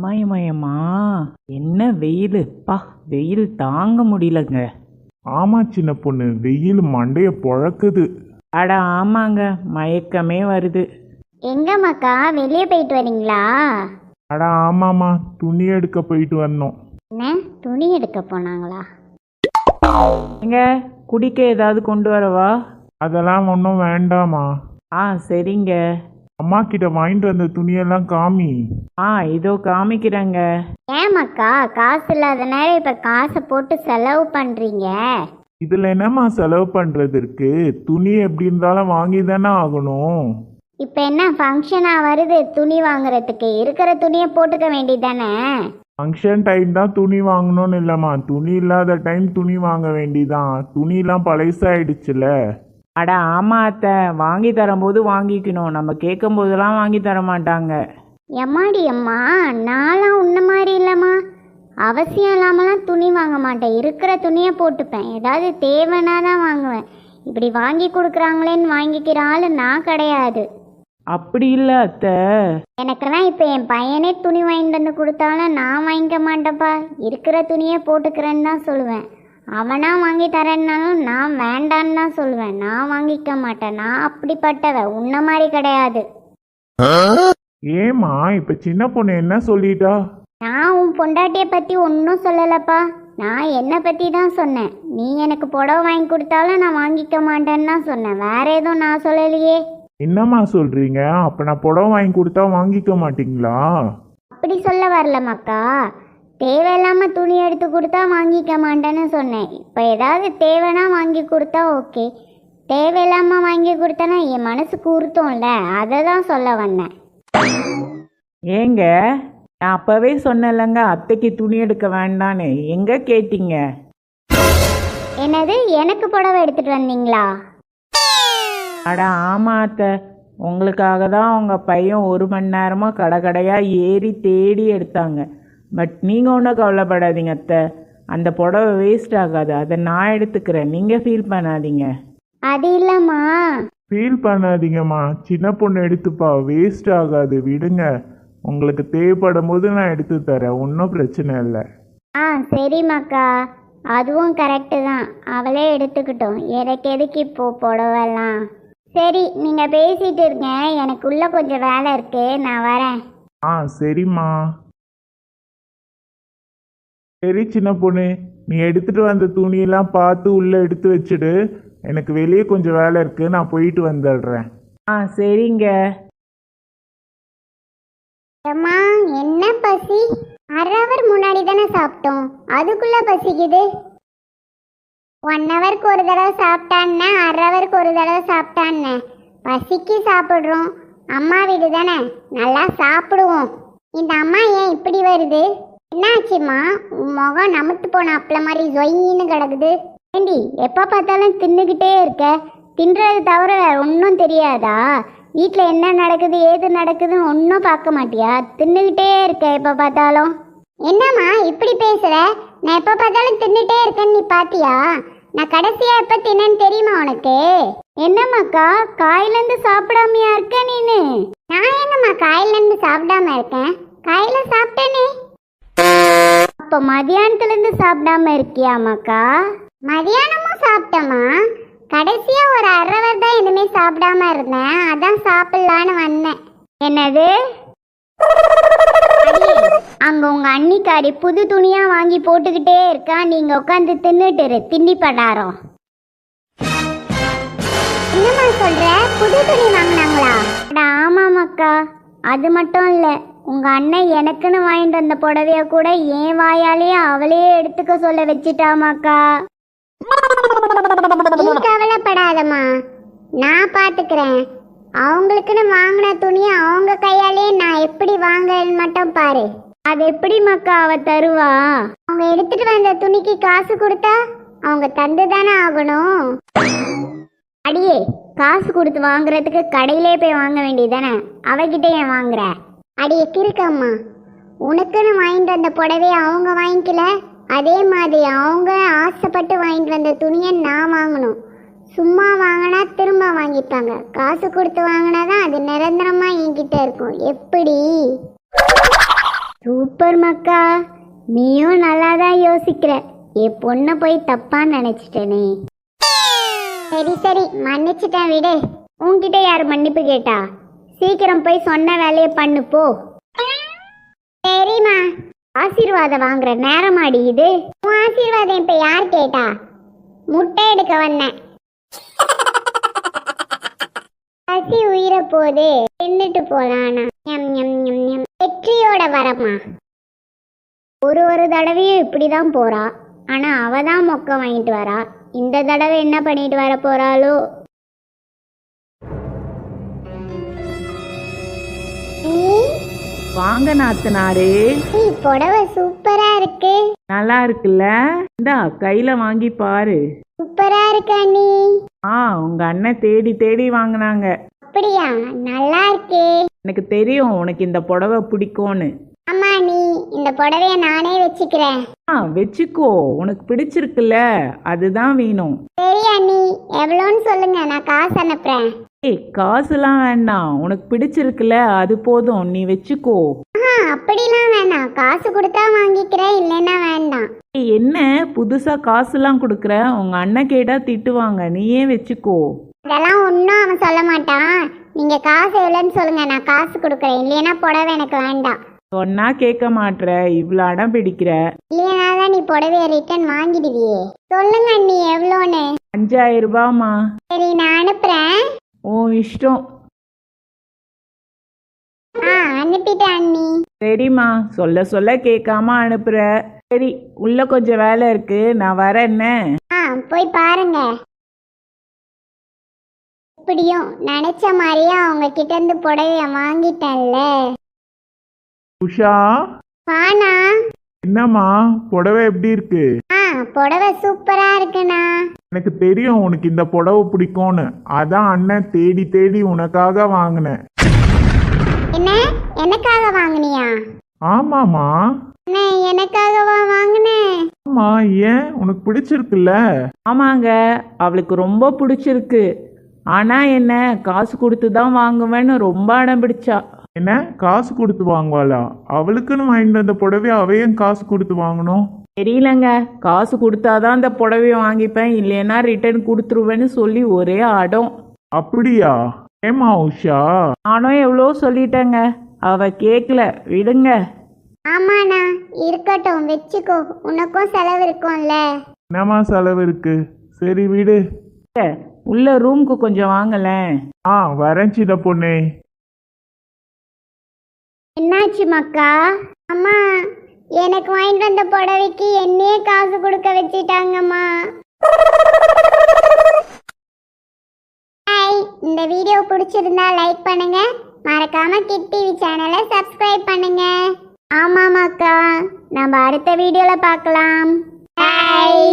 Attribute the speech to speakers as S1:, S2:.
S1: அம்மாயம்மா, என்ன வெயிலுப்பா! வெயில் தாங்க முடியலங்க.
S2: ஆமா சின்ன பொண்ணு, வெயில் மண்டைய பொழக்குது.
S1: அட ஆமாங்க, மயக்கமே வருது.
S3: எங்கம்மாக்கா வெளியே போயிட்டு வரீங்களா?
S2: அட ஆமாம்மா, துணி எடுக்க போயிட்டு வந்தோம்.
S3: என்ன துணி எடுக்க போனாங்களா?
S1: எங்க குடிக்க ஏதாவது கொண்டு வரவா?
S2: அதெல்லாம் ஒன்றும் வேண்டாமா.
S1: சரிங்க.
S2: அம்மா கிட்ட வாங்கிட்டு வந்த துணியெல்லாம் காமி.
S1: இதோ காமிக்கிறேங்க.
S3: ஏமாக்கா காசு இல்லாத நேரம் இப்ப காசை போட்டு செலவு பண்றீங்க.
S2: இதுல என்னம்மா செலவு பண்றது இருக்கு? துணி எப்படி இருந்தாலும் வாங்கி தானே ஆகணும்.
S3: இப்ப என்ன ஃபங்க்ஷனா வருது, துணி வாங்குறதுக்கு இருக்கிற துணியை போட்டுக்க வேண்டியதானே?
S2: ஃபங்க்ஷன் டைம் தான் துணி வாங்கணும்னு இல்லைம்மா, துணி இல்லாத டைம் துணி வாங்க வேண்டிதான். துணிலாம் பழசாயிடுச்சுல.
S1: அட ஆமா அத்தை, வாங்கி தரும்போது வாங்கிக்கணும், நம்ம கேட்கும் போதெல்லாம் வாங்கி தர மாட்டாங்க.
S3: எம்மாடி அம்மா, நான்லாம் உன்ன மாதிரி இல்லைம்மா. அவசியம் இல்லாமலாம் துணி வாங்க மாட்டேன், இருக்கிற துணியை போட்டுப்பேன். ஏதாவது தேவைன்னா தான் வாங்குவேன். இப்படி வாங்கி கொடுக்குறாங்களேன்னு வாங்கிக்கிற ஆள் நான் கிடையாது.
S1: அப்படி இல்லை அத்தை.
S3: எனக்கெல்லாம் இப்போ என் பையனே துணி வாங்கிட்டு வந்து கொடுத்தாலும் நான் வாங்கிக்க மாட்டேப்பா. இருக்கிற துணியை போட்டுக்கிறேன்னு தான் சொல்லுவேன். அவனா வாங்கி தரேன்னாலும் நான் வேண்டான்னு தான் சொல்லுவேன். நான் வாங்கிக்க மாட்டேன். நான் அப்படிப்பட்டவ, உன்ன மாதிரி கிடையாது.
S2: ஏமா இப்ப சின்ன பொண்ணு என்ன சொல்லிட்டா?
S3: நான் உன் பொண்டாட்டியை பற்றி ஒன்றும் சொல்லலப்பா. நான் என்னை பற்றி தான் சொன்னேன். நீ எனக்கு புடவை வாங்கி கொடுத்தாலும் நான் வாங்கிக்க மாட்டேன்னு தான் சொன்னேன். வேற எதுவும் நான் சொல்லலையே.
S2: என்னம்மா சொல்றீங்க? அப்ப நான் புடவை வாங்கி கொடுத்தா வாங்கிக்க மாட்டீங்களா?
S3: அப்படி சொல்ல வரலம்மாக்கா. தேவையில்லாம துணி எடுத்து கொடுத்தா வாங்கிக்க மாட்டேன்னு சொன்னேன். இப்போ ஏதாவது தேவைன்னா வாங்கி கொடுத்தா ஓகே, தேவையில்லாம வாங்கி கொடுத்தனா என் மனசுக்கு உறுத்தோம்ல, அதை தான் சொல்ல வந்தேன்.
S1: ஏங்க, நான் அப்பவே சொன்னேன்லங்க அத்தைக்கு துணி எடுக்க வேண்டான்னு, எங்க கேட்டீங்க?
S3: என்னது, எனக்கு புடவை எடுத்துட்டு வந்தீங்களா?
S1: அட ஆமா அத்தை, உங்களுக்காக தான் உங்கள் பையன் 1 மணி நேரமாக கடையாக ஏறி தேடி எடுத்தாங்க. பட் நீங்கள் ஒன்றும் கவலைப்படாதீங்க அத்தை, அந்த புடவை வேஸ்ட் ஆகாது, அதை நான் எடுத்துக்கிறேன், நீங்கள் ஃபீல் பண்ணாதீங்க.
S3: அது இல்லைம்மா.
S2: ஃபீல் பண்ணாதீங்கம்மா, சின்ன பொண்ணு எடுத்துப்பா, வேஸ்ட் ஆகாது, விடுங்க. உங்களுக்கு தேவைப்படும் போது நான் எடுத்து தரேன், ஒன்றும் பிரச்சனை இல்லை.
S3: சரிம்மாக்கா, அதுவும் கரெக்டு தான். அவளே எடுத்துக்கிட்டோம், எனக்கு எதுக்கு இப்போ புடவெல்லாம். சரி, நீங்கள் பேசிட்டு இருங்க, எனக்குள்ள கொஞ்சம் வேலை இருக்கு, நான் வரேன்.
S2: சரிம்மா. சரி சின்ன பொண்ணு, நீ எடுத்துட்டு வந்த துணியெல்லாம் பார்த்து உள்ள எடுத்து வச்சுடு. எனக்கு வெளியே கொஞ்சம் வேலை இருக்கு, நான் போயிட்டு வந்துடுறேன்.
S1: சரிங்க.
S3: அம்மா, என்ன பசி? 1/2 hour முன்னாடி தானே சாப்பிட்டோம், அதுக்குள்ள பசிக்குது. 1 hourக்கு ஒரு தடவை சாப்பிட்டான்னு, 1/2 hourக்கு ஒரு தடவை சாப்பிட்டான்னு. பசிக்கு சாப்பிட்றோம், அம்மா வீடு தானே, நல்லா சாப்பிடுவோம். இந்த அம்மா ஏன் இப்படி வருது? என்னாச்சுமா? முகம் நமுத்து போன அப்பள மாதிரி ஜொயின்னு கிடக்குது. ஏண்டி, எப்போ பார்த்தாலும் தின்னுக்கிட்டே இருக்க, தின்றது தவிர வேற ஒன்றும் தெரியாதா? வீட்டில் என்ன நடக்குது ஏது நடக்குதுன்னு ஒன்றும் பார்க்க மாட்டியா? தின்னுக்கிட்டே இருக்க எப்போ பார்த்தாலும். என்னம்மா இப்படி பேசுகிற? நான் எப்போ பார்த்தாலும் தின்னுட்டே இருக்கேன்னு நீ பார்த்தியா? நான் கடைசியாக எப்போ தின்னேன்னு தெரியுமா உனக்கு? என்னம்மாக்கா, காயிலேருந்து சாப்பிடாமையா இருக்க நீனு? நான் என்னம்மா காயிலேருந்து சாப்பிடாம இருக்கேன்? காயில சாப்பிட்டேனே. அப்போ மதியானத்துலேருந்து சாப்பிடாம இருக்கியாமாக்கா? மதியானமும் சாப்பிட்டோமா? கடைசியா ஒரு 1/2 hour தான் எதுவுமே சாப்பிடாம இருந்தேன், அதான் சாப்பிடலான்னு வந்தேன். என்னது? அங்க உங்க அண்ணிக்காரி புது துணியா வாங்கி போட்டுக்கிட்டே இருக்கா, நீங்க உட்காந்து தின்னுட்டு திண்டி படாரம். என்னம்மா சொல்ற? புது துணி வாங்கினாங்களா? ஆமாமாக்கா, அது மட்டும் இல்ல, உங்க அண்ணன் எனக்குன்னு வாங்கிட்டு வந்த புடவைய கூட என் வாயாலேயே அவளே எடுத்துக்க சொல்ல வச்சிட்டாமாக்கா. நீ கவலைப்படாதம்மா, நான் பாத்துக்கிறேன். அவங்களுக்குன்னு வாங்கின துணியை அவங்க கையாலே நான் எப்படி வாங்கன்னு மட்டும் பாரு. அது எப்படி மக்கா அவ தருவா? அவங்க எடுத்துட்டு வந்த துணிக்கு காசு கொடுத்தா அவங்க தந்து தானே ஆகணும். அடியே, காசு கொடுத்து வாங்குறதுக்கு கடையிலே போய் வாங்க வேண்டியதானே, அவகிட்ட ஏன் வாங்குற? அடியே கிறுக்கம்மா, உனக்குன்னு வாங்கிட்டு வந்த புடவையை அவங்க வாங்கிக்கல, அதே மாதிரி அவங்க ஆசைப்பட்டு வாங்கிட்டு வந்த துணியை நான் வாங்கணும். சும்மா வாங்கினா திரும்ப வாங்கிப்பாங்க, காசு கொடுத்து வாங்கினா தான் அது நிரந்தரமாக என்கிட்ட இருக்கும். எப்படி? சூப்பர் மக்கா, நீயும் நல்லா தான் யோசிக்கிற. என் பொண்ணை போய் தப்பா நினைச்சிட்டேனே. சரி சரி, மன்னிச்சிட்டேன் விடு. உன்கிட்ட யார் மன்னிப்பு கேட்டா? சீக்கிரம் போய் சொன்ன வேலையை பண்ணு போ. சரிம்மா, ஆசீர்வாதம் வாங்குற நேரமாடி இது. உன் ஆசீர்வாதம் இப்ப யார் கேட்டா? முட்டை எடுக்க வந்தேன். பசி உயிர போது தின்னுட்டு போலானா. வெற்றியோட வரமா. ஒரு தடவையும் இப்படிதான் போறா. ஆனா அவ தான் மொக்க வாங்கிட்டு வரா. இந்த தடவை என்ன பண்ணிட்டு வர போறாளோ?
S1: வாங்க நாத்தனாரே.
S3: புடவை சூப்பரா இருக்கு.
S1: நல்லா இருக்குல்ல? இந்தா கையில வாங்கி பாரு.
S3: சூப்பரா இருக்கா நீ?
S1: உங்க அண்ணன் தேடி தேடி வாங்கினாங்க.
S3: அப்படியா? நல்லா இருக்கே.
S1: எனக்கு தெரியும் உனக்கு இந்த புடவை பிடிக்கும்னு.
S3: அம்மா, நீ இந்த புடவைய நானே வச்சுக்கிறேன்.
S1: வச்சுக்கோ, உனக்கு பிடிச்சிருக்குல்ல, அதுதான் வேணும்.
S3: சரி அண்ணி, எவ்வளோன்னு சொல்லுங்க, நான் காசு அனுப்புறேன்.
S1: காசுலாம் வேண்டாம், உனக்கு பிடிச்சிருக்குல்ல அது போதும், நீ வச்சுக்கோ.
S3: அப்படிலாம் வேண்டாம், காசு கொடுத்தா வாங்கிக்கிறேன், இல்லைன்னா வேண்டாம்.
S1: என்ன புதுசா காசுலாம் கொடுக்குற? உங்க அண்ணன் கேட்டா திட்டுவாங்க, நீயே வச்சுக்கோ.
S3: அதெல்லாம் ஒன்றும் அவன் சொல்ல மாட்டான். நீங்க காசு எவ்வளோன்னு சொல்லுங்க, நான் காசு கொடுக்குறேன். இல்லைன்னா புடவை எனக்கு வேண்டாம்.
S1: சொன்னா கேட்க மாட்ற, இவ்வளோ அடம் பிடிக்கிற.
S3: இல்லைனா தான் நீ புடவைய ரிட்டர்ன் வாங்கிடுவியே. சொல்லுங்க அண்ணி, எவ்வளோன்னு?
S1: 5000 ரூபாமா.
S3: சரி, நான் அனுப்புறேன்.
S1: உன் இஷ்டம்.
S3: அனுப்பிட்டேன் அண்ணி.
S1: சரிம்மா, சொல்ல சொல்ல கேட்காம அனுப்புற. சரி, உள்ள கொஞ்சம் வேலை இருக்கு, நான் வரேன். என்ன?
S3: போய் பாருங்க. இப்படியும் நினைச்ச மாதிரியே அவங்க கிட்ட இருந்து புடவைய வாங்கிட்டேன்ல.
S2: உஷா,
S3: வாண்ணா.
S2: என்னம்மா புடவை எப்படி இருக்கு?
S3: புடவை சூப்பரா இருக்குண்ணா.
S2: எனக்கு தெரியும் உனக்கு இந்த புடவை பிடிக்கும்னு. அதான் அண்ணன் தேடி தேடி உனக்காக வாங்கினேன்.
S3: என்ன, எனக்காக வாங்கினியா?
S2: ஆமாமா.
S3: அண்ணே, எனக்காகவா வாங்கினேன்?
S2: ஆமா, ஏன் உனக்கு பிடிச்சிருக்குல்ல?
S1: ஆமாங்க, அவளுக்கு ரொம்ப பிடிச்சிருக்கு. ஆனா என்ன, காசு கொடுத்து தான் வாங்குவேன்னு ரொம்ப அடம் பிடிச்சா.
S2: என்ன, காசு கொடுத்து வாங்குவாளா? அவளுக்குன்னு வாங்கிட்டு வந்த புடவைய அவையும் காசு கொடுத்து வாங்கணும்?
S1: தெரியலங்க, காசு கொடுத்தாதான் அந்த புடவைய வாங்கிப்பேன், இல்லைன்னா ரிட்டர்ன் கொடுத்துருவேன்னு சொல்லி ஒரே அடம்.
S2: அப்படியா? ஏமா உஷா?
S1: நானும் எவ்வளோ சொல்லிட்டேங்க, அவ கேட்கல, விடுங்க.
S3: ஆமாண்ணா, இருக்கட்டும், வச்சுக்கோ. உனக்கும் செலவு இருக்கும்ல.
S2: என்னம்மா செலவு இருக்கு? சரி விடு.
S1: உள்ள ரூமுக்கு கொஞ்சம் வாங்கலேன்.
S2: வரேன் சின்ன பொண்ணே.
S3: என்னாச்சு மக்கா? அம்மா, எனக்கு வாங்கிட்டு வந்த புடவைக்கு என்னையே காசு கொடுக்க வச்சிட்டாங்கம்மா. இந்த வீடியோ பிடிச்சிருந்தா லைக் பண்ணுங்க, மறக்காம கிட் டிவி சேனலை சப்ஸ்கிரைப் பண்ணுங்க. ஆமாமாக்கா, நம்ம அடுத்த வீடியோல பார்க்கலாம். பாய்.